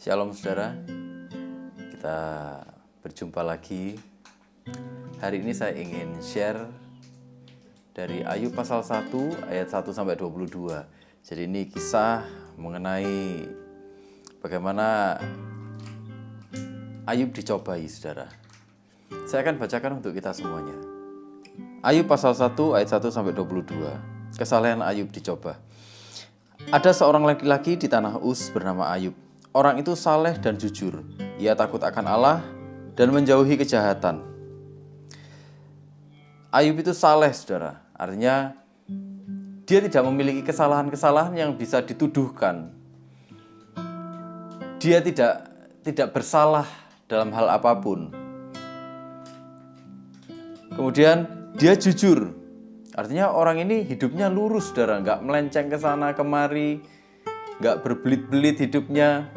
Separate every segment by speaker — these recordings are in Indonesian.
Speaker 1: Shalom saudara, kita berjumpa lagi. Hari ini saya ingin share dari Ayub pasal 1 ayat 1 sampai 22. Jadi ini kisah mengenai bagaimana Ayub dicobai saudara. Saya akan bacakan untuk kita semuanya. Ayub pasal 1 ayat 1 sampai 22. Kesalehan Ayub dicoba. Ada seorang laki-laki di tanah Uz bernama Ayub. Orang itu saleh dan jujur. Ia takut akan Allah dan menjauhi kejahatan. Ayub itu saleh, saudara. Artinya dia tidak memiliki kesalahan-kesalahan yang bisa dituduhkan. Dia tidak bersalah dalam hal apapun. Kemudian dia jujur. Artinya orang ini hidupnya lurus, saudara. Nggak melenceng ke sana kemari, nggak berbelit-belit hidupnya.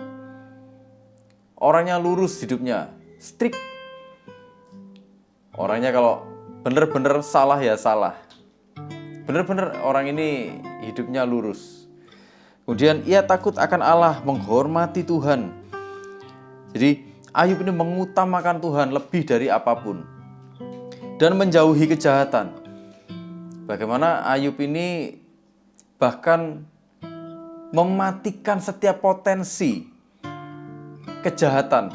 Speaker 1: Orangnya lurus hidupnya, strict. Orangnya kalau benar-benar salah ya salah. Benar-benar orang ini hidupnya lurus. Kemudian ia takut akan Allah, menghormati Tuhan. Jadi Ayub ini mengutamakan Tuhan lebih dari apapun. Dan menjauhi kejahatan. Bagaimana Ayub ini bahkan mematikan setiap potensi kejahatan.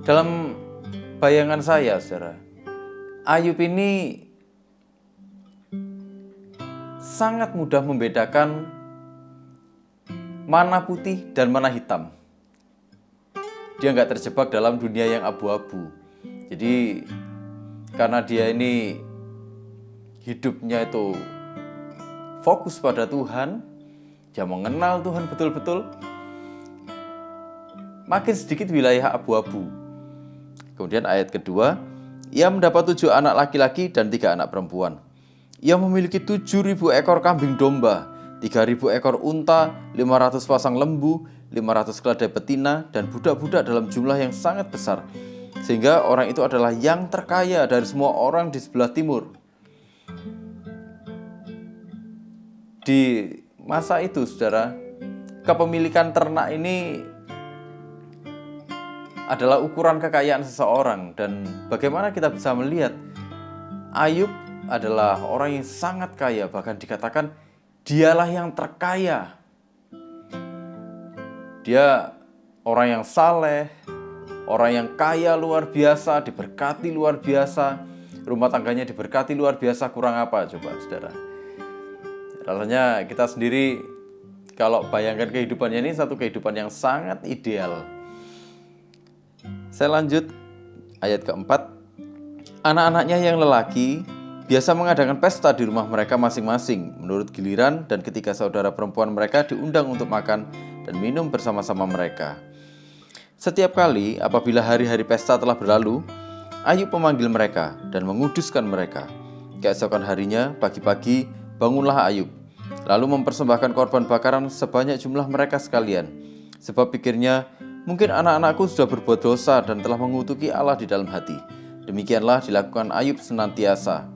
Speaker 1: Dalam bayangan saya, saudara, Ayub ini sangat mudah membedakan mana putih dan mana hitam. Dia nggak terjebak dalam dunia yang abu-abu. Jadi karena dia ini hidupnya itu fokus pada Tuhan, dia mengenal Tuhan betul-betul, makin sedikit wilayah abu-abu. Kemudian ayat kedua, ia mendapat 7 anak laki-laki dan 3 anak perempuan. Ia memiliki 7.000 ekor kambing domba, 3.000 ekor unta, 500 pasang lembu, 500 keledai betina, dan budak-budak dalam jumlah yang sangat besar. Sehingga orang itu adalah yang terkaya dari semua orang di sebelah timur. Di masa itu, saudara, kepemilikan ternak ini adalah ukuran kekayaan seseorang. Dan bagaimana kita bisa melihat Ayub adalah orang yang sangat kaya, bahkan dikatakan dialah yang terkaya. Dia orang yang saleh, orang yang kaya luar biasa, diberkati luar biasa, rumah tangganya diberkati luar biasa. Kurang apa coba saudara? Rasanya kita sendiri kalau bayangkan kehidupannya ini satu kehidupan yang sangat ideal. Saya lanjut ayat keempat. Anak-anaknya yang lelaki biasa mengadakan pesta di rumah mereka masing-masing menurut giliran, dan ketika saudara perempuan mereka diundang untuk makan dan minum bersama-sama mereka. Setiap kali apabila hari-hari pesta telah berlalu, Ayub memanggil mereka dan menguduskan mereka. Keesokan harinya pagi-pagi bangunlah Ayub, lalu mempersembahkan korban bakaran sebanyak jumlah mereka sekalian. Sebab pikirnya, mungkin anak-anakku sudah berbuat dosa dan telah mengutuki Allah di dalam hati. Demikianlah dilakukan Ayub senantiasa.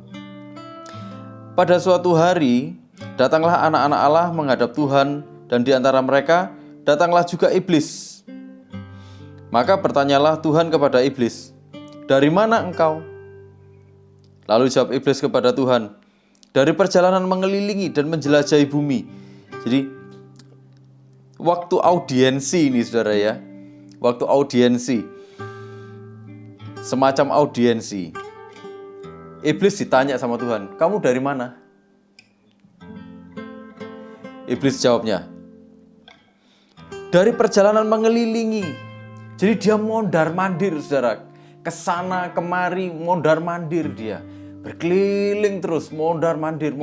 Speaker 1: Pada suatu hari, datanglah anak-anak Allah menghadap Tuhan, dan di antara mereka datanglah juga iblis. Maka bertanyalah Tuhan kepada iblis, "Dari mana engkau?" Lalu jawab iblis kepada Tuhan, "Dari perjalanan mengelilingi dan menjelajahi bumi." Jadi, waktu audiensi ini saudara ya, waktu audiensi, semacam audiensi, iblis ditanya sama Tuhan, "Kamu dari mana?" Iblis jawabnya, "Dari perjalanan mengelilingi." Jadi dia mondar-mandir saudara, kesana kemari mondar-mandir dia, berkeliling terus mondar-mandir.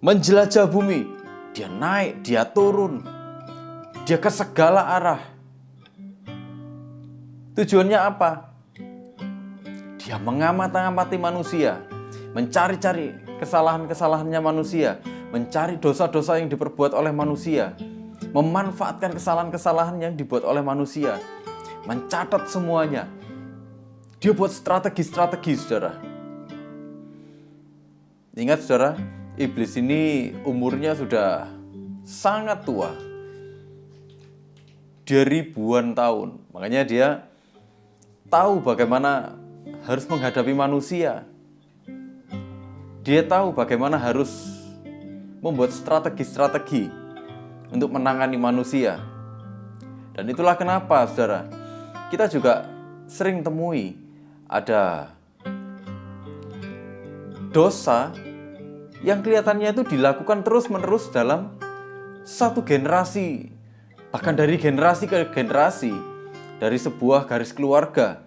Speaker 1: Menjelajah bumi, dia naik, dia turun, dia ke segala arah. Tujuannya apa? Dia mengamati manusia, mencari-cari kesalahan-kesalahannya manusia, mencari dosa-dosa yang diperbuat oleh manusia, memanfaatkan kesalahan-kesalahan yang dibuat oleh manusia, mencatat semuanya. Dia buat strategi-strategi, saudara. Ingat, saudara, iblis ini umurnya sudah sangat tua. Dia ribuan tahun. Makanya dia tahu bagaimana harus menghadapi manusia. Dia tahu bagaimana harus membuat strategi-strategi untuk menangani manusia. Dan itulah kenapa, saudara, kita juga sering temui ada dosa yang kelihatannya itu dilakukan terus-menerus dalam satu generasi, bahkan dari generasi ke generasi, dari sebuah garis keluarga.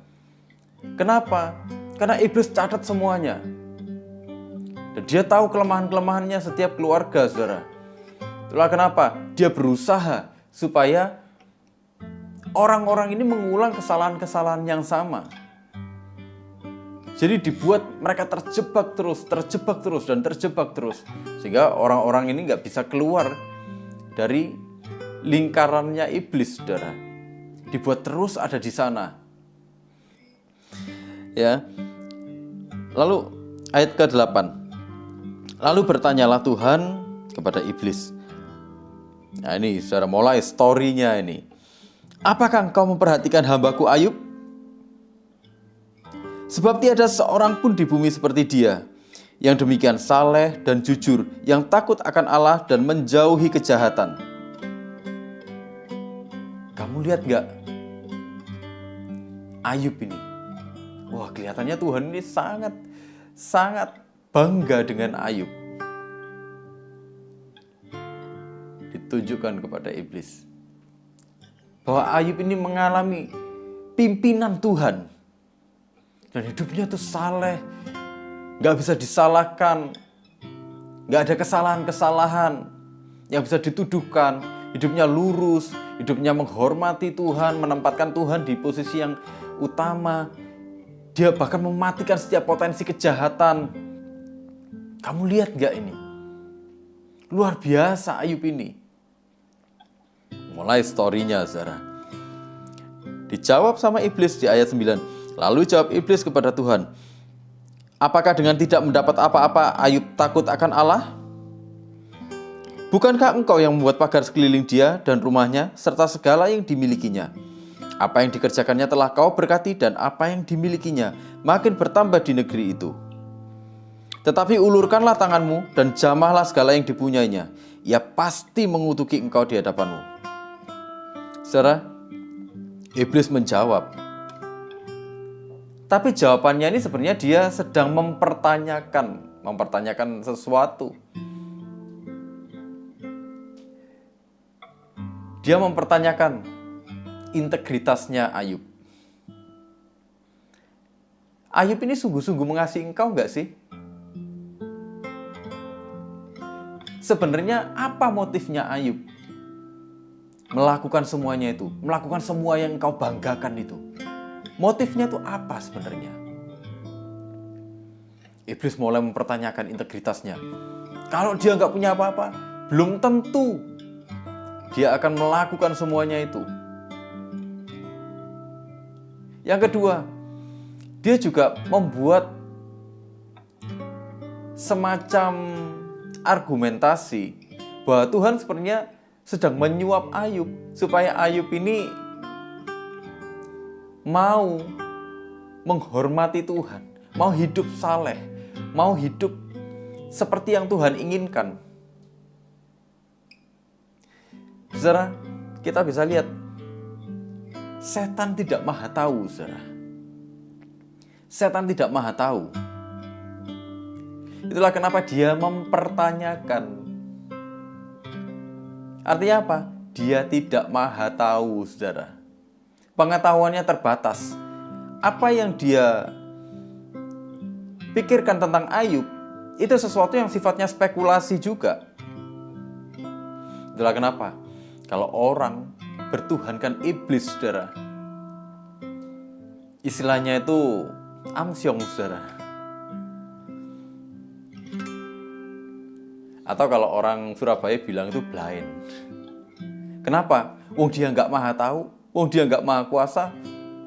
Speaker 1: Kenapa? Karena iblis catat semuanya. Dan dia tahu kelemahan-kelemahannya setiap keluarga, saudara. Itulah kenapa dia berusaha supaya orang-orang ini mengulang kesalahan-kesalahan yang sama. Jadi dibuat mereka terjebak terus, dan terjebak terus. Sehingga orang-orang ini nggak bisa keluar dari lingkarannya iblis, saudara. Dibuat terus ada di sana. Ya. Lalu ayat ke-8. Lalu bertanyalah Tuhan kepada iblis. Nah ini saudara, mulai story-nya ini. Apakah engkau memperhatikan hambaku Ayub? Sebab tiada seorang pun di bumi seperti dia, yang demikian saleh dan jujur, yang takut akan Allah dan menjauhi kejahatan. Kamu lihat gak Ayub ini? Wah, kelihatannya Tuhan ini sangat bangga dengan Ayub. Ditunjukkan kepada iblis bahwa Ayub ini mengalami pimpinan Tuhan. Dan hidupnya itu saleh, gak bisa disalahkan, gak ada kesalahan-kesalahan yang bisa dituduhkan. Hidupnya lurus, hidupnya menghormati Tuhan, menempatkan Tuhan di posisi yang utama. Dia bahkan mematikan setiap potensi kejahatan. Kamu lihat gak ini? Luar biasa Ayub ini. Mulai story-nya, saudara. Dijawab sama iblis di ayat 9. Lalu jawab iblis kepada Tuhan, apakah dengan tidak mendapat apa-apa Ayub takut akan Allah? Bukankah engkau yang membuat pagar sekeliling dia dan rumahnya, serta segala yang dimilikinya? Apa yang dikerjakannya telah kau berkati, dan apa yang dimilikinya makin bertambah di negeri itu. Tetapi ulurkanlah tanganmu dan jamahlah segala yang dipunyainya. Ia pasti mengutuki engkau di hadapanmu. Saudara, iblis menjawab. Tapi jawabannya ini sebenarnya dia sedang mempertanyakan sesuatu. Dia mempertanyakan integritasnya Ayub. Ayub ini sungguh-sungguh mengasihi engkau enggak sih? Sebenarnya apa motifnya Ayub melakukan semuanya itu? Melakukan semua yang engkau banggakan itu? Motifnya itu apa sebenarnya? Iblis mulai mempertanyakan integritasnya. Kalau dia nggak punya apa-apa, belum tentu dia akan melakukan semuanya itu. Yang kedua, dia juga membuat semacam argumentasi bahwa Tuhan sebenarnya sedang menyuap Ayub supaya Ayub ini mau menghormati Tuhan, mau hidup saleh, mau hidup seperti yang Tuhan inginkan. Saudara, kita bisa lihat setan tidak maha tahu, saudara. Setan tidak maha tahu. Itulah kenapa dia mempertanyakan. Artinya apa? Dia tidak maha tahu, saudara. Pengetahuannya terbatas. Apa yang dia pikirkan tentang Ayub itu sesuatu yang sifatnya spekulasi juga. Itulah kenapa kalau orang bertuhankan iblis, saudara, istilahnya itu amsyong, saudara. Atau kalau orang Surabaya bilang itu blind. Kenapa? Wong dia nggak maha tahu, wong dia nggak maha kuasa,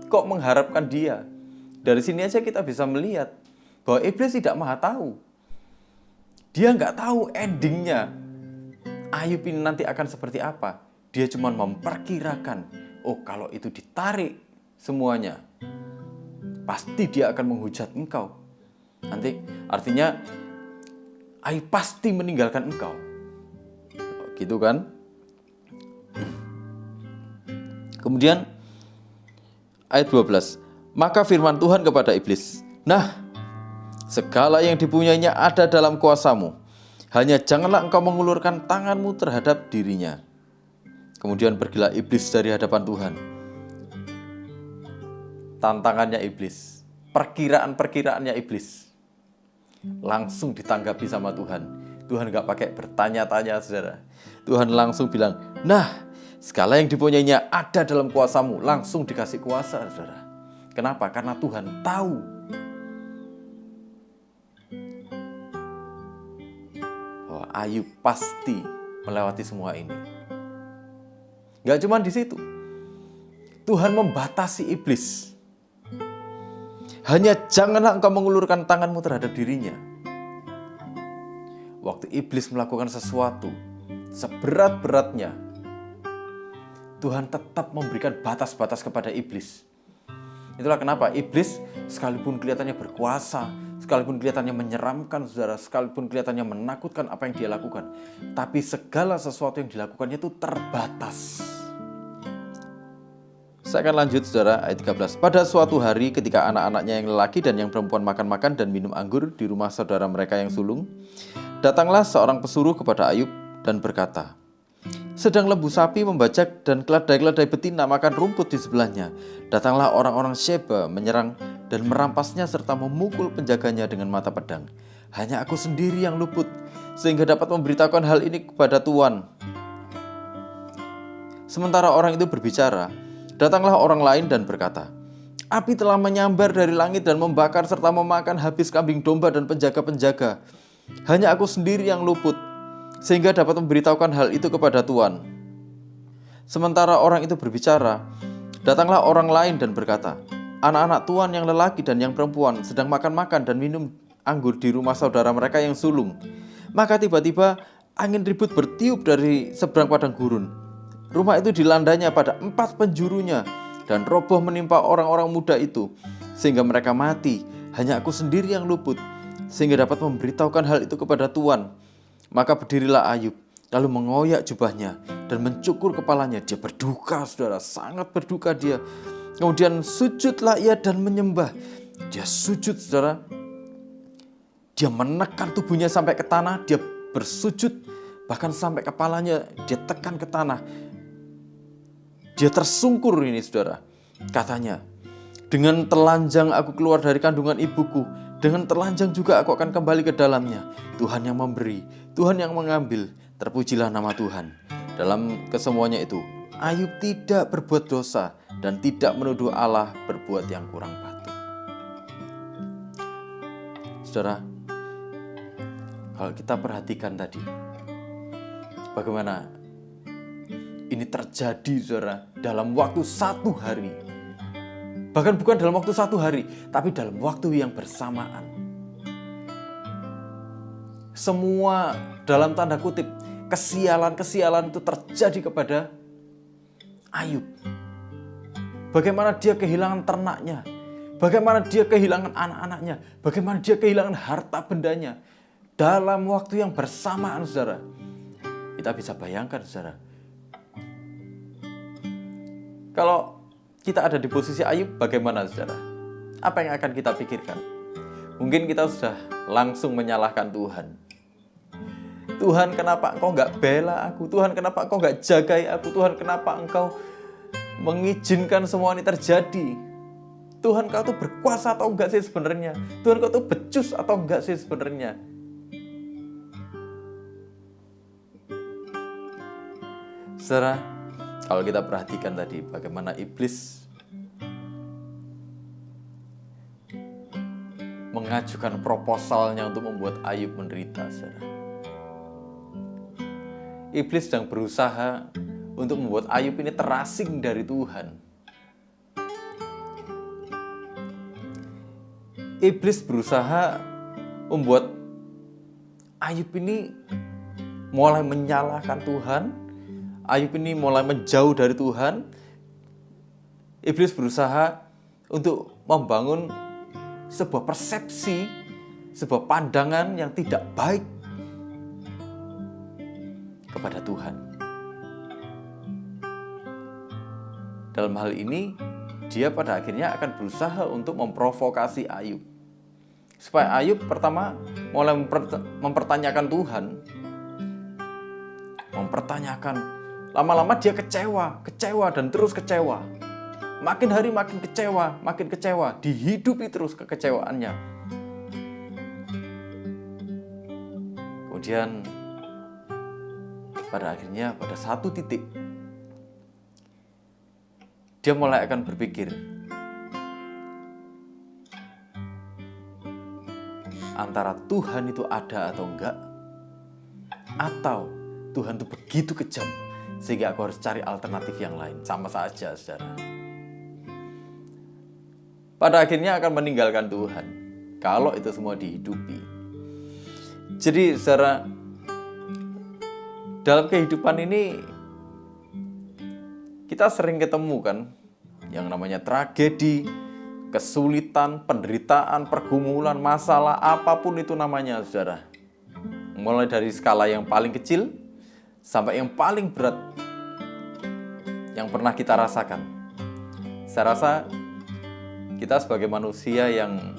Speaker 1: kok mengharapkan dia? Dari sini aja kita bisa melihat bahwa iblis tidak maha tahu. Dia nggak tahu endingnya. Ayub ini nanti akan seperti apa. Dia cuma memperkirakan, oh kalau itu ditarik semuanya, pasti dia akan menghujat engkau. Nanti artinya Ayub pasti meninggalkan engkau. Gitu kan? Kemudian ayat 12. Maka firman Tuhan kepada iblis, nah, segala yang dipunyainya ada dalam kuasamu. Hanya janganlah engkau mengulurkan tanganmu terhadap dirinya. Kemudian pergilah iblis dari hadapan Tuhan. Tantangannya iblis, perkiraan-perkiraannya iblis, langsung ditanggapi sama Tuhan. Tuhan gak pakai bertanya-tanya, saudara. Tuhan langsung bilang, nah, segala yang dipunyainya ada dalam kuasamu. Langsung dikasih kuasa, saudara. Kenapa? Karena Tuhan tahu bahwa Ayub pasti melewati semua ini. Gak cuma di situ. Tuhan membatasi iblis. Hanya janganlah engkau mengulurkan tanganmu terhadap dirinya. Waktu iblis melakukan sesuatu seberat-beratnya, Tuhan tetap memberikan batas-batas kepada iblis. Itulah kenapa iblis sekalipun kelihatannya berkuasa, sekalipun kelihatannya menyeramkan, saudara, sekalipun kelihatannya menakutkan apa yang dia lakukan, tapi segala sesuatu yang dilakukannya itu terbatas. Saya akan lanjut, saudara, ayat 13. Pada suatu hari ketika anak-anaknya yang lelaki dan yang perempuan makan-makan dan minum anggur di rumah saudara mereka yang sulung, datanglah seorang pesuruh kepada Ayub dan berkata, sedang lembu sapi membajak dan keledai-keledai betina makan rumput di sebelahnya. Datanglah orang-orang Sheba menyerang dan merampasnya serta memukul penjaganya dengan mata pedang. Hanya aku sendiri yang luput, sehingga dapat memberitahukan hal ini kepada Tuan. Sementara orang itu berbicara, datanglah orang lain dan berkata, api telah menyambar dari langit dan membakar serta memakan habis kambing domba dan penjaga-penjaga. Hanya aku sendiri yang luput, sehingga dapat memberitahukan hal itu kepada Tuan. Sementara orang itu berbicara, datanglah orang lain dan berkata, anak-anak Tuan yang lelaki dan yang perempuan sedang makan-makan dan minum anggur di rumah saudara mereka yang sulung. Maka tiba-tiba angin ribut bertiup dari seberang padang gurun. Rumah itu dilandanya pada 4 penjurunya dan roboh menimpa orang-orang muda itu, sehingga mereka mati. Hanya aku sendiri yang luput, sehingga dapat memberitahukan hal itu kepada Tuan. Maka berdirilah Ayub, lalu mengoyak jubahnya dan mencukur kepalanya. Dia berduka, saudara, sangat berduka dia. Kemudian sujudlah ia dan menyembah. Dia sujud, saudara. Dia menekan tubuhnya sampai ke tanah. Dia bersujud, bahkan sampai kepalanya dia tekan ke tanah. Dia tersungkur ini, saudara. Katanya, dengan telanjang aku keluar dari kandungan ibuku, dengan telanjang juga aku akan kembali ke dalamnya. Tuhan yang memberi, Tuhan yang mengambil, terpujilah nama Tuhan. Dalam kesemuanya itu, Ayub tidak berbuat dosa dan tidak menuduh Allah berbuat yang kurang patut. Saudara, kalau kita perhatikan tadi, bagaimana ini terjadi, saudara, dalam waktu 1 hari. Bahkan bukan dalam waktu 1 hari, tapi dalam waktu yang bersamaan. Semua dalam tanda kutip kesialan-kesialan itu terjadi kepada Ayub. Bagaimana dia kehilangan ternaknya, bagaimana dia kehilangan anak-anaknya, bagaimana dia kehilangan harta bendanya dalam waktu yang bersamaan, saudara. Kita bisa bayangkan, saudara, kalau kita ada di posisi Ayub, bagaimana, saudara? Apa yang akan kita pikirkan? Mungkin kita sudah langsung menyalahkan Tuhan. Tuhan, kenapa engkau gak bela aku? Tuhan, kenapa engkau gak jagai aku? Tuhan, kenapa engkau mengizinkan semua ini terjadi? Tuhan, kau tuh berkuasa atau enggak sih sebenarnya? Tuhan, kau tuh becus atau enggak sih sebenarnya? Saudara, kalau kita perhatikan tadi bagaimana iblis mengajukan proposalnya untuk membuat Ayub menderita, saudara. Iblis sedang berusaha untuk membuat Ayub ini terasing dari Tuhan. Iblis berusaha membuat Ayub ini mulai menyalahkan Tuhan. Ayub ini mulai menjauh dari Tuhan. Iblis berusaha untuk membangun sebuah persepsi, sebuah pandangan yang tidak baik kepada Tuhan. Dalam hal ini, dia pada akhirnya akan berusaha untuk memprovokasi Ayub. Supaya Ayub pertama mulai mempertanyakan Tuhan. Mempertanyakan. Lama-lama dia kecewa dan terus kecewa. Makin hari makin kecewa. Dihidupi terus kekecewaannya. Kemudian pada akhirnya pada satu titik dia mulai akan berpikir, antara Tuhan itu ada atau enggak, atau Tuhan itu begitu kejam sehingga aku harus cari alternatif yang lain. Sama saja, saudara. Pada akhirnya akan meninggalkan Tuhan kalau itu semua dihidupi. Jadi saudara, dalam kehidupan ini kita sering ketemu kan yang namanya tragedi, kesulitan, penderitaan, pergumulan, masalah, apapun itu namanya, saudara. Mulai dari skala yang paling kecil sampai yang paling berat yang pernah kita rasakan. Saya rasa kita sebagai manusia yang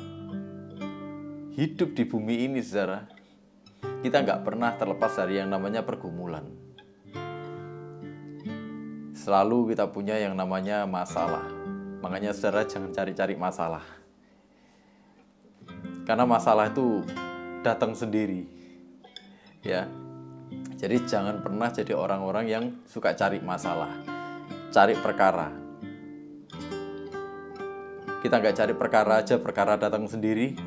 Speaker 1: hidup di bumi ini, saudara, kita nggak pernah terlepas dari yang namanya pergumulan. Selalu kita punya yang namanya masalah. Makanya saudara jangan cari-cari masalah. Karena masalah itu datang sendiri. Ya. Jadi jangan pernah jadi orang-orang yang suka cari masalah. Cari perkara. Kita nggak cari perkara aja, perkara datang sendiri.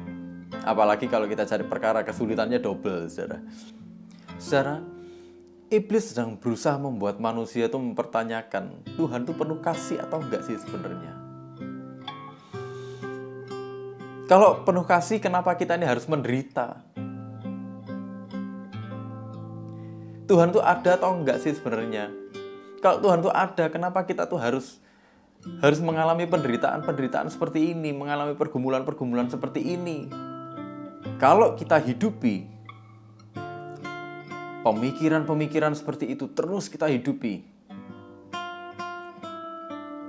Speaker 1: Apalagi kalau kita cari perkara, kesulitannya double, saudara. Saudara, iblis sedang berusaha membuat manusia itu mempertanyakan, Tuhan itu penuh kasih atau enggak sih sebenarnya? Kalau penuh kasih, kenapa kita ini harus menderita? Tuhan itu ada atau enggak sih sebenarnya? Kalau Tuhan itu ada, kenapa kita tuh harus mengalami penderitaan seperti ini, mengalami pergumulan seperti ini? Kalau kita hidupi pemikiran seperti itu, terus kita hidupi,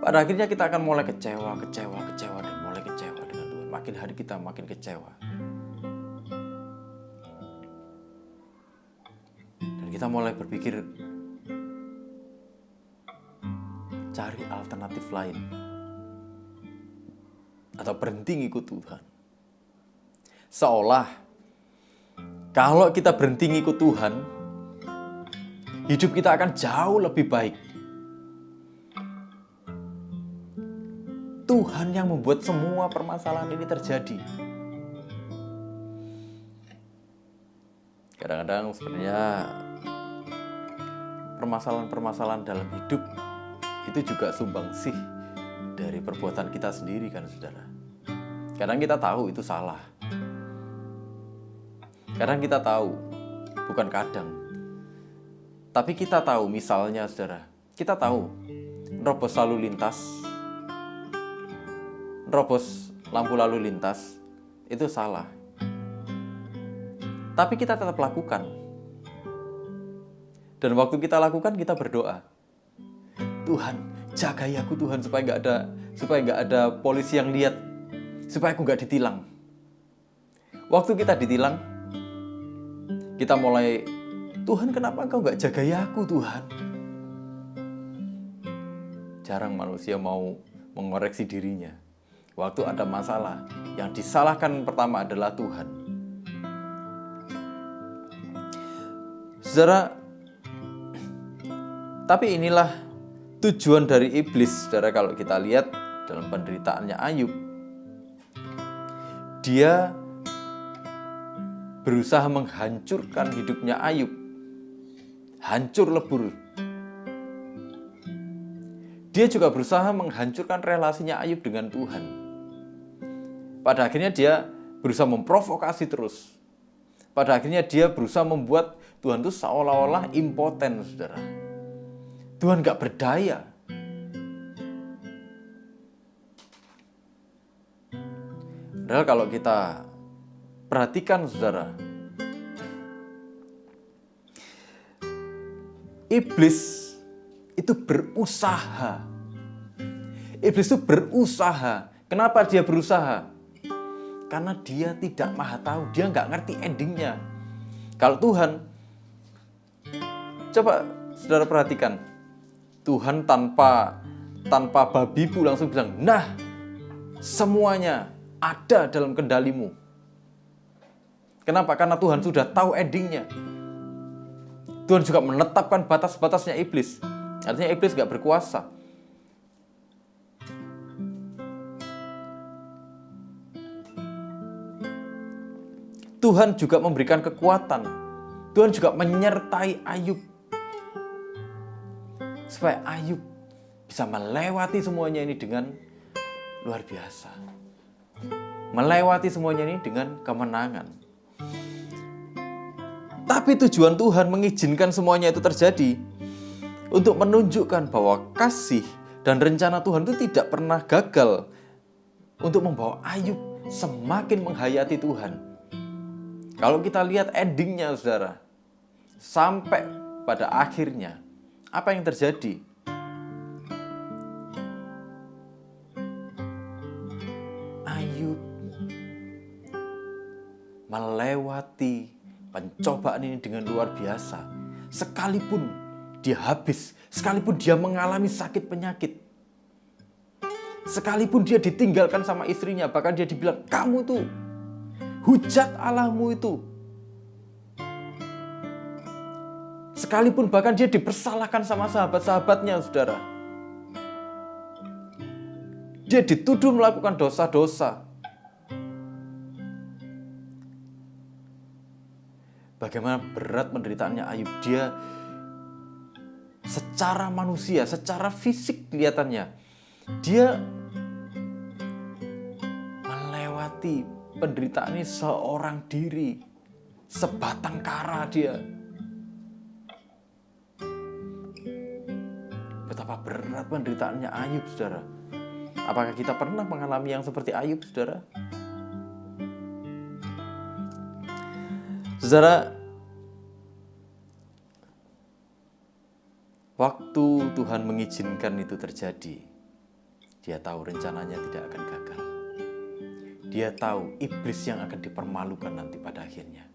Speaker 1: pada akhirnya kita akan mulai kecewa dan mulai kecewa dengan Tuhan. Makin hari kita makin kecewa. Dan kita mulai berpikir, cari alternatif lain. Atau berhenti ngikut Tuhan. Seolah kalau kita berhenti ngikut Tuhan, hidup kita akan jauh lebih baik. Tuhan yang membuat semua permasalahan ini terjadi. Kadang-kadang sebenarnya permasalahan-permasalahan dalam hidup itu juga sumbangsih dari perbuatan kita sendiri kan, saudara. Kadang kita tahu itu salah. Kadang kita tahu, bukan kadang. Tapi kita tahu, misalnya saudara, kita tahu nerobos lampu lalu lintas itu salah. Tapi kita tetap lakukan. Dan waktu kita lakukan, kita berdoa, Tuhan, jagai aku Tuhan supaya nggak ada polisi yang lihat, supaya aku nggak ditilang. Waktu kita ditilang, kita mulai, Tuhan kenapa engkau nggak jagai aku Tuhan? Jarang manusia mau mengoreksi dirinya. Waktu ada masalah, yang disalahkan pertama adalah Tuhan. Saudara, tapi inilah tujuan dari iblis, saudara, kalau kita lihat dalam penderitaannya Ayub. Dia berusaha menghancurkan hidupnya Ayub. Hancur lebur. Dia juga berusaha menghancurkan relasinya Ayub dengan Tuhan. Pada akhirnya dia berusaha memprovokasi terus. Pada akhirnya dia berusaha membuat Tuhan itu seolah-olah impoten, saudara. Tuhan gak berdaya. Padahal kalau kita perhatikan, saudara, iblis itu berusaha. Iblis itu berusaha. Kenapa dia berusaha? Karena dia tidak maha tahu, dia nggak ngerti endingnya. Kalau Tuhan, coba saudara perhatikan, Tuhan tanpa babi bu langsung bilang, nah semuanya ada dalam kendalimu. Kenapa? Karena Tuhan sudah tahu endingnya. Tuhan juga menetapkan batas-batasnya iblis. Artinya iblis nggak berkuasa. Tuhan juga memberikan kekuatan. Tuhan juga menyertai Ayub. Supaya Ayub bisa melewati semuanya ini dengan luar biasa. Melewati semuanya ini dengan kemenangan. Tapi tujuan Tuhan mengizinkan semuanya itu terjadi untuk menunjukkan bahwa kasih dan rencana Tuhan itu tidak pernah gagal untuk membawa Ayub semakin menghayati Tuhan. Kalau kita lihat endingnya, saudara, sampai pada akhirnya, apa yang terjadi? Ayub melewati pencobaan ini dengan luar biasa. Sekalipun dia habis, sekalipun dia mengalami sakit penyakit, sekalipun dia ditinggalkan sama istrinya, bahkan dia dibilang, kamu tuh hujat Allahmu itu. Sekalipun bahkan dia dipersalahkan sama sahabat-sahabatnya, saudara. Dia dituduh melakukan dosa-dosa. Bagaimana berat penderitaannya Ayub. Dia secara manusia, secara fisik kelihatannya, dia melewati penderitaan ini seorang diri, sebatang kara dia. Betapa berat penderitaannya Ayub, saudara. Apakah kita pernah mengalami yang seperti Ayub, saudara? Saudara, waktu Tuhan mengizinkan itu terjadi, dia tahu rencananya tidak akan gagal. Dia tahu iblis yang akan dipermalukan nanti pada akhirnya.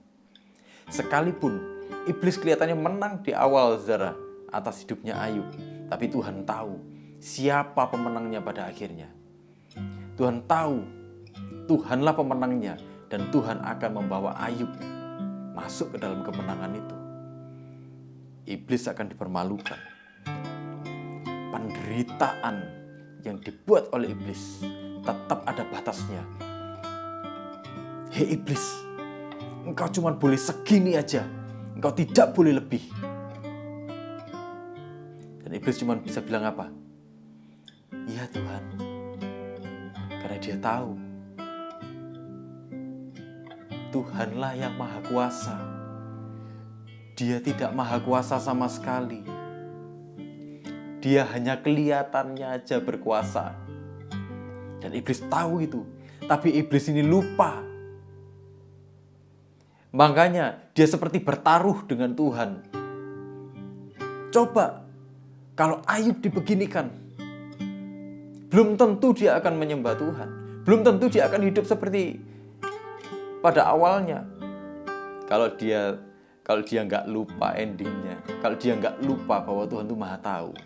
Speaker 1: Sekalipun iblis kelihatannya menang di awal, saudara, atas hidupnya Ayub, tapi Tuhan tahu siapa pemenangnya pada akhirnya. Tuhan tahu Tuhanlah pemenangnya, dan Tuhan akan membawa Ayub masuk ke dalam kemenangan itu. Iblis akan dipermalukan. Penderitaan yang dibuat oleh iblis tetap ada batasnya. Hei iblis, engkau cuma boleh segini aja. Engkau tidak boleh lebih. Dan iblis cuma bisa bilang apa? Iya Tuhan. Karena dia tahu Tuhanlah yang maha kuasa. Dia tidak maha kuasa sama sekali. Dia hanya kelihatannya aja berkuasa. Dan iblis tahu itu. Tapi iblis ini lupa. Makanya dia seperti bertaruh dengan Tuhan. Coba kalau Ayub dibeginikan, belum tentu dia akan menyembah Tuhan. Belum tentu dia akan hidup seperti pada awalnya. Kalau dia nggak lupa endingnya, kalau dia nggak lupa bahwa Tuhan itu maha tahu,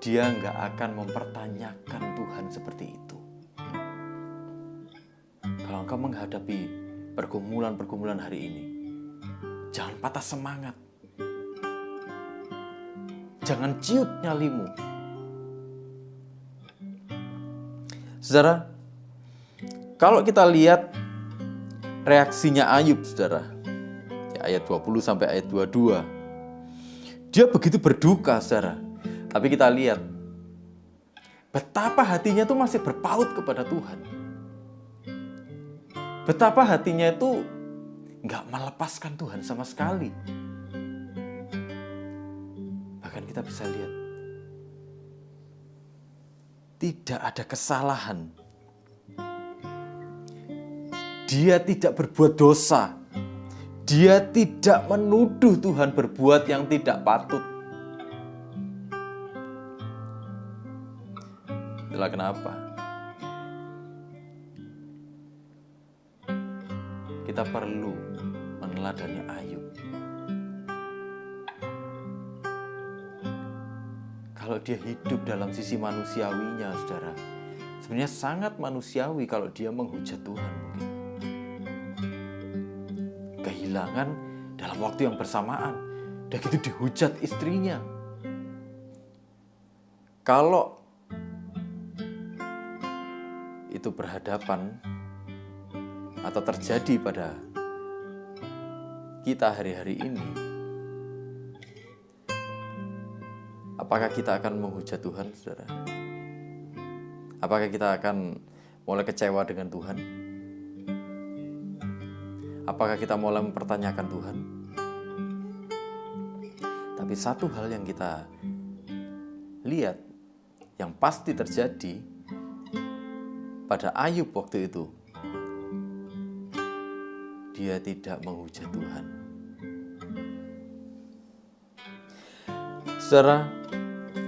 Speaker 1: dia nggak akan mempertanyakan Tuhan seperti itu. Kalau engkau menghadapi pergumulan-pergumulan hari ini, jangan patah semangat. Jangan ciut nyalimu. Saudara, kalau kita lihat reaksinya Ayub, saudara, ayat 20 sampai ayat 22, dia begitu berduka, saudara. Tapi kita lihat betapa hatinya tuh masih berpaut kepada Tuhan. Betapa hatinya itu nggak melepaskan Tuhan sama sekali. Bahkan kita bisa lihat, tidak ada kesalahan. Dia tidak berbuat dosa. Dia tidak menuduh Tuhan berbuat yang tidak patut. Itulah kenapa kita perlu meneladani Ayub. Kalau dia hidup dalam sisi manusiawinya, saudara, sebenarnya sangat manusiawi kalau dia menghujat Tuhan mungkin. Kehilangan dalam waktu yang bersamaan, udah gitu dihujat istrinya. Kalau itu berhadapan atau terjadi pada kita hari-hari ini, apakah kita akan menghujat Tuhan, saudara? Apakah kita akan mulai kecewa dengan Tuhan? Apakah kita mulai mempertanyakan Tuhan? Tapi satu hal yang kita lihat, yang pasti terjadi pada Ayub waktu itu, dia tidak menghujat Tuhan. Saudara,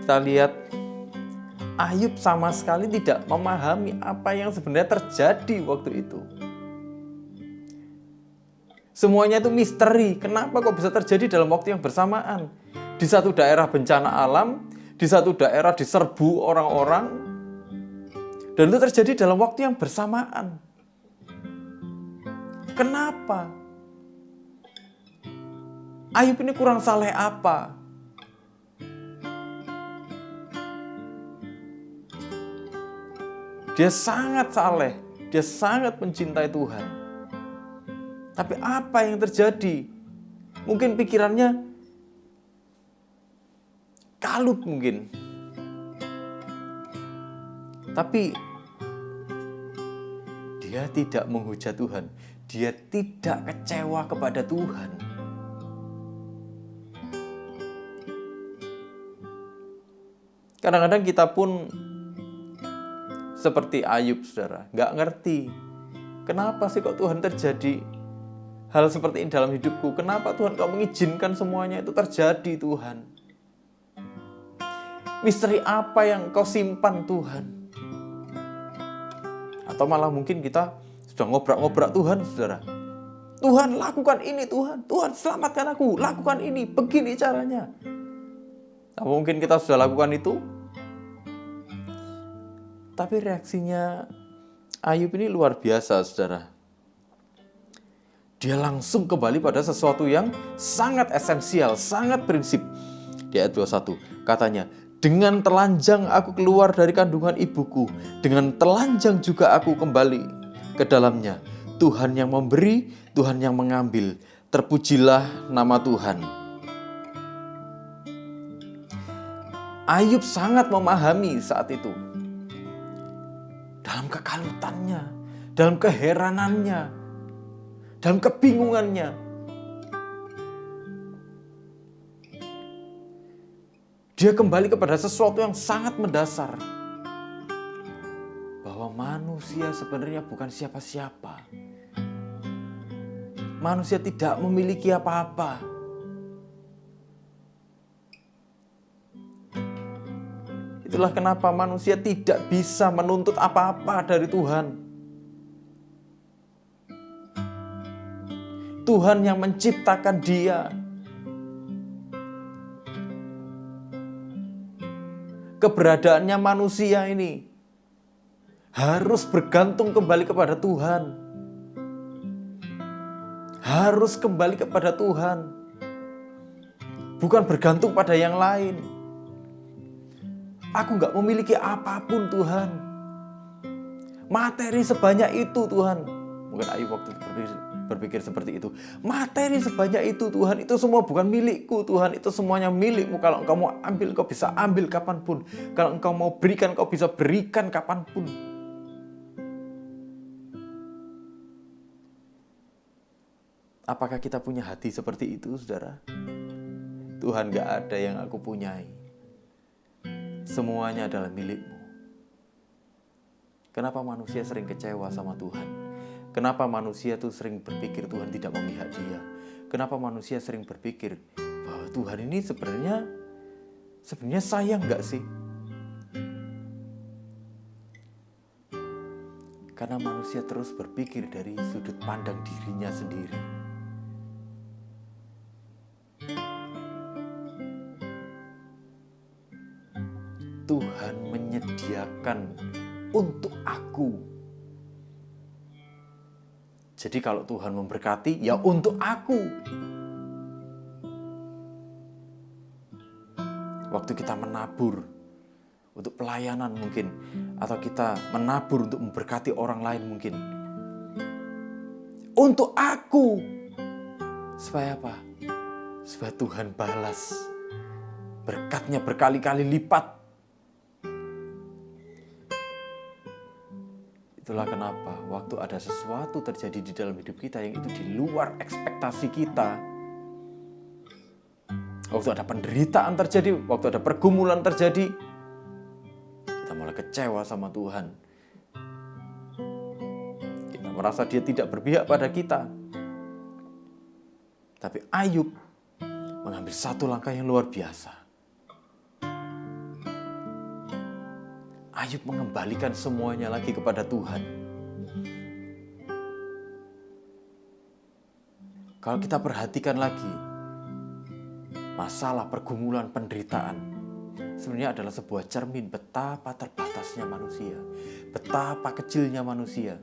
Speaker 1: kita lihat Ayub sama sekali tidak memahami apa yang sebenarnya terjadi waktu itu. Semuanya itu misteri. Kenapa kok bisa terjadi dalam waktu yang bersamaan? Di satu daerah bencana alam, di satu daerah diserbu orang-orang, dan itu terjadi dalam waktu yang bersamaan. Kenapa? Ayub ini kurang saleh apa? Dia sangat saleh, dia sangat mencintai Tuhan. Tapi apa yang terjadi? Mungkin pikirannya kalut mungkin. Tapi dia tidak menghujat Tuhan. Dia tidak kecewa kepada Tuhan. Kadang-kadang kita pun seperti Ayub, saudara, nggak ngerti. Kenapa sih kok Tuhan terjadi hal seperti ini dalam hidupku? Kenapa Tuhan kau mengizinkan semuanya itu terjadi, Tuhan? Misteri apa yang kau simpan, Tuhan? Atau malah mungkin kita sudah ngobrak-ngobrak Tuhan, saudara. Tuhan, lakukan ini, Tuhan. Tuhan, selamatkan aku. Lakukan ini, begini caranya. Apa mungkin kita sudah lakukan itu? Tapi reaksinya Ayub ini luar biasa, saudara. Dia langsung kembali pada sesuatu yang sangat esensial, sangat prinsip. Di ayat 21 katanya, dengan telanjang aku keluar dari kandungan ibuku, dengan telanjang juga aku kembali ke dalamnya. Tuhan yang memberi, Tuhan yang mengambil, terpujilah nama Tuhan. Ayub sangat memahami saat itu. Dalam kekalutannya, dalam keheranannya, dalam kebingungannya, dia kembali kepada sesuatu yang sangat mendasar. Bahwa manusia sebenarnya bukan siapa-siapa. Manusia tidak memiliki apa-apa. Itulah kenapa manusia tidak bisa menuntut apa-apa dari Tuhan. Tuhan yang menciptakan dia. Keberadaannya manusia ini harus bergantung kembali kepada Tuhan. Harus kembali kepada Tuhan. Bukan bergantung pada yang lain. Aku gak memiliki apapun, Tuhan. Materi sebanyak itu, Tuhan. Mungkin Ayub waktu itu berpikir seperti itu. Materi sebanyak itu, Tuhan, itu semua bukan milikku, Tuhan. Itu semuanya milikmu. Kalau engkau mau ambil, engkau bisa ambil kapanpun. Kalau engkau mau berikan, engkau bisa berikan kapanpun. Apakah kita punya hati seperti itu, saudara? Tuhan, gak ada yang aku punyai. Semuanya adalah milik-Mu. Kenapa manusia sering kecewa sama Tuhan? Kenapa manusia tuh sering berpikir Tuhan tidak memihak dia? Kenapa manusia sering berpikir bahwa Tuhan ini sebenarnya sayang gak sih? Karena manusia terus berpikir dari sudut pandang dirinya sendiri. Tuhan menyediakan untuk aku. Jadi kalau Tuhan memberkati, ya untuk aku. Waktu kita menabur untuk pelayanan mungkin, atau kita menabur untuk memberkati orang lain mungkin. Untuk aku. Supaya apa? Supaya Tuhan balas berkatnya berkali-kali lipat. Itulah kenapa waktu ada sesuatu terjadi di dalam hidup kita yang itu di luar ekspektasi kita, waktu ada penderitaan terjadi, waktu ada pergumulan terjadi, kita malah kecewa sama Tuhan. Kita merasa Dia tidak berpihak pada kita. Tapi Ayub mengambil satu langkah yang luar biasa. Ayub mengembalikan semuanya lagi kepada Tuhan. Kalau kita perhatikan lagi, masalah, pergumulan, penderitaan sebenarnya adalah sebuah cermin betapa terbatasnya manusia, betapa kecilnya manusia.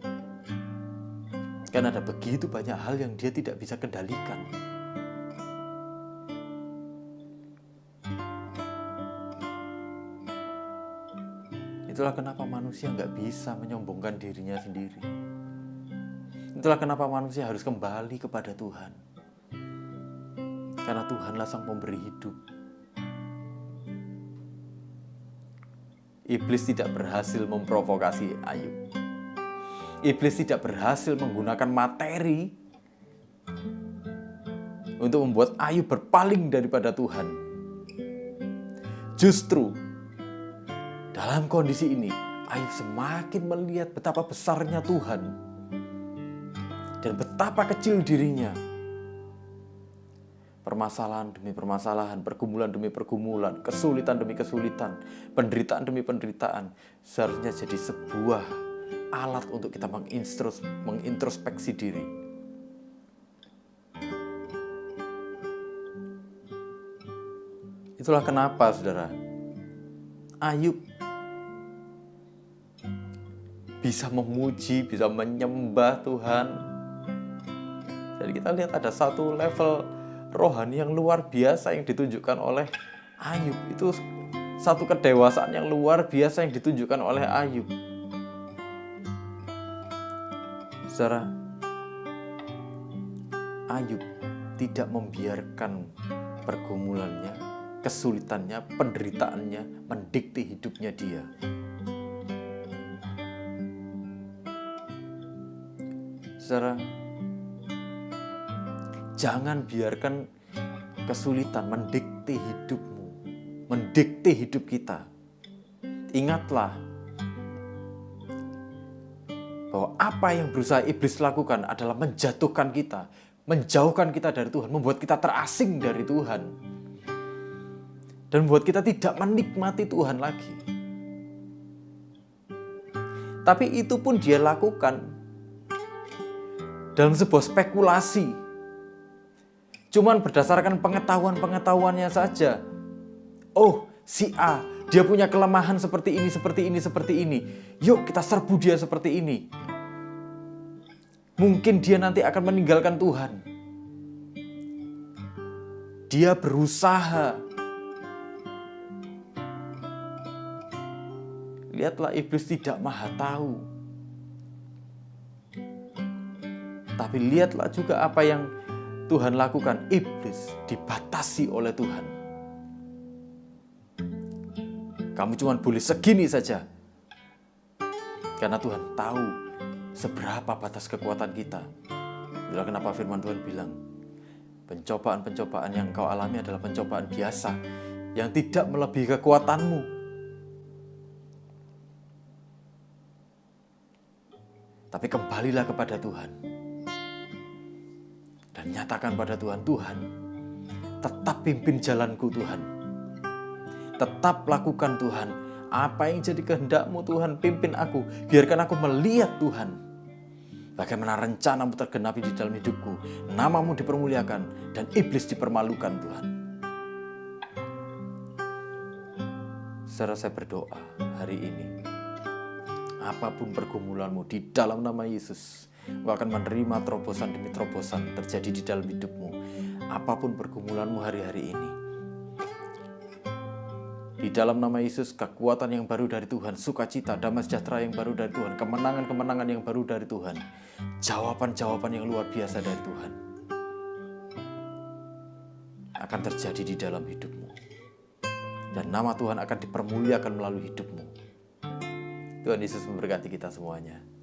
Speaker 1: Karena ada begitu banyak hal yang dia tidak bisa kendalikan. Itulah kenapa manusia nggak bisa menyombongkan dirinya sendiri. Itulah kenapa manusia harus kembali kepada Tuhan. Karena Tuhanlah sang pemberi hidup. Iblis tidak berhasil memprovokasi Ayub. Iblis tidak berhasil menggunakan materi untuk membuat Ayub berpaling daripada Tuhan. Justru dalam kondisi ini, Ayub semakin melihat betapa besarnya Tuhan dan betapa kecil dirinya. Permasalahan demi permasalahan, pergumulan demi pergumulan, kesulitan demi kesulitan, penderitaan demi penderitaan seharusnya jadi sebuah alat untuk kita mengintrospeksi diri. Itulah kenapa, saudara, Ayub bisa memuji, bisa menyembah Tuhan. Jadi kita lihat ada satu level rohani yang luar biasa yang ditunjukkan oleh Ayub. Itu satu kedewasaan yang luar biasa yang ditunjukkan oleh Ayub. Saudara, Ayub tidak membiarkan pergumulannya, kesulitannya, penderitaannya mendikte hidupnya dia. Saudara, jangan biarkan kesulitan mendikte hidupmu, mendikte hidup kita. Ingatlah bahwa apa yang berusaha iblis lakukan adalah menjatuhkan kita, menjauhkan kita dari Tuhan, membuat kita terasing dari Tuhan, dan membuat kita tidak menikmati Tuhan lagi. Tapi itu pun dia lakukan dalam sebuah spekulasi, cuman berdasarkan pengetahuannya saja. Oh, si A, dia punya kelemahan seperti ini, seperti ini, seperti ini. Yuk kita serbu dia seperti ini. Mungkin dia nanti akan meninggalkan Tuhan. Dia berusaha. Lihatlah, iblis tidak maha tahu. Tapi lihatlah juga apa yang Tuhan lakukan. Iblis dibatasi oleh Tuhan. Kamu cuma boleh segini saja. Karena Tuhan tahu seberapa batas kekuatan kita. Itulah kenapa firman Tuhan bilang, pencobaan-pencobaan yang kau alami adalah pencobaan biasa yang tidak melebihi kekuatanmu. Tapi kembalilah kepada Tuhan dan nyatakan pada Tuhan, Tuhan, tetap pimpin jalanku Tuhan. Tetap lakukan Tuhan, apa yang jadi kehendak-Mu Tuhan, pimpin aku. Biarkan aku melihat Tuhan, bagaimana rencana-Mu tergenapi di dalam hidupku. Nama-Mu dipermuliakan dan iblis dipermalukan Tuhan. Saudara, saya berdoa hari ini, apapun pergumulanmu di dalam nama Yesus, Engkau akan menerima terobosan demi terobosan terjadi di dalam hidupmu. Apapun pergumulanmu hari-hari ini, di dalam nama Yesus, kekuatan yang baru dari Tuhan, sukacita, damai sejahtera yang baru dari Tuhan, kemenangan-kemenangan yang baru dari Tuhan, jawaban-jawaban yang luar biasa dari Tuhan akan terjadi di dalam hidupmu. Dan nama Tuhan akan dipermuliakan melalui hidupmu. Tuhan Yesus memberkati kita semuanya.